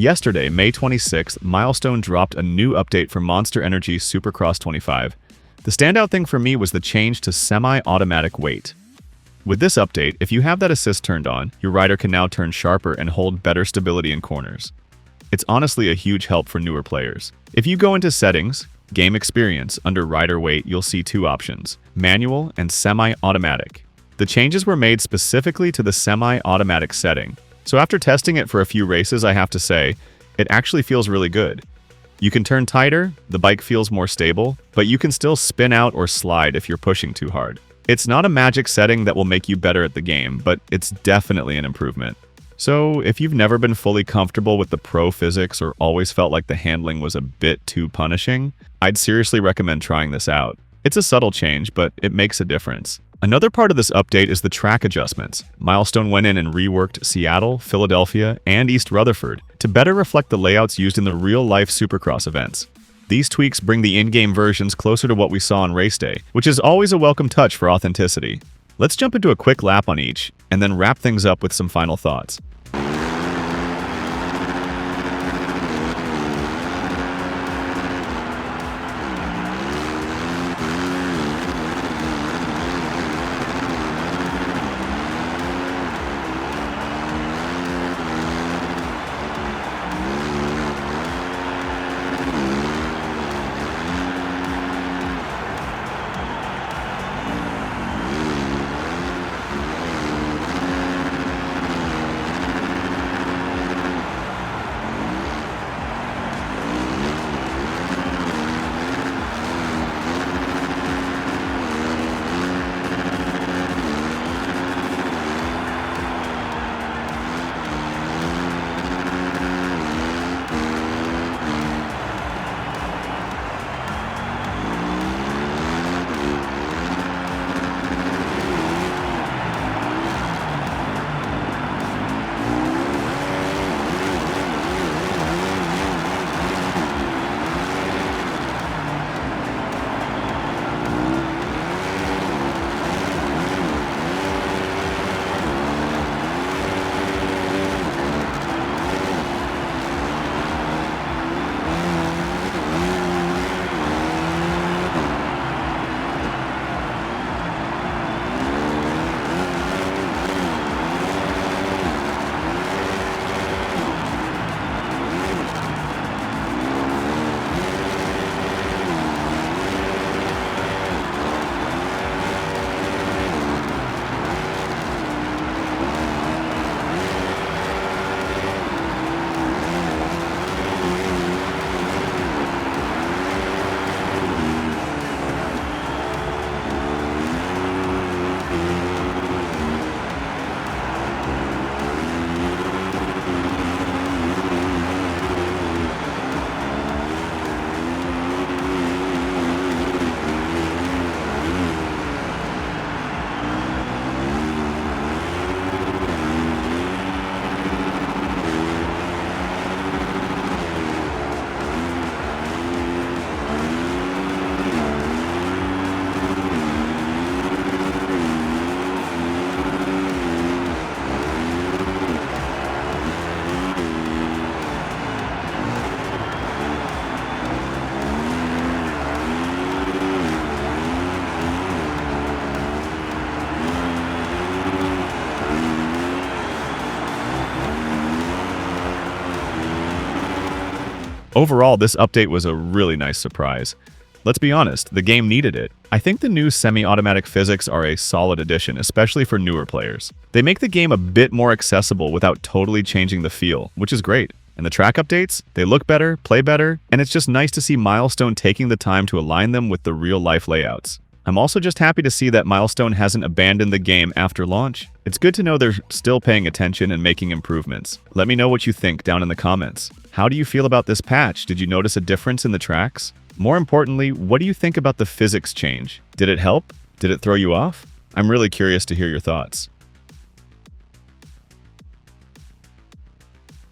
Yesterday, May 26th, Milestone dropped a new update for Monster Energy Supercross 25. The standout thing for me was the change to semi-automatic weight. With this update, if you have that assist turned on, your rider can now turn sharper and hold better stability in corners. It's honestly a huge help for newer players. If you go into Settings, Game Experience, under Rider Weight, you'll see two options: manual and semi-automatic. The changes were made specifically to the semi-automatic setting. So after testing it for a few races, I have to say, it actually feels really good. You can turn tighter, the bike feels more stable, but you can still spin out or slide if you're pushing too hard. It's not a magic setting that will make you better at the game, but it's definitely an improvement. So if you've never been fully comfortable with the pro physics or always felt like the handling was a bit too punishing, I'd seriously recommend trying this out. It's a subtle change, but it makes a difference. Another part of this update is the track adjustments. Milestone went in and reworked Seattle, Philadelphia, and East Rutherford to better reflect the layouts used in the real-life Supercross events. These tweaks bring the in-game versions closer to what we saw on race day, which is always a welcome touch for authenticity. Let's jump into a quick lap on each, and then wrap things up with some final thoughts. Overall, this update was a really nice surprise. Let's be honest, the game needed it. I think the new semi-automatic physics are a solid addition, especially for newer players. They make the game a bit more accessible without totally changing the feel, which is great. And the track updates, they look better, play better, and it's just nice to see Milestone taking the time to align them with the real-life layouts. I'm also just happy to see that Milestone hasn't abandoned the game after launch. It's good to know they're still paying attention and making improvements. Let me know what you think down in the comments. How do you feel about this patch? Did you notice a difference in the tracks? More importantly, what do you think about the physics change? Did it help? Did it throw you off? I'm really curious to hear your thoughts.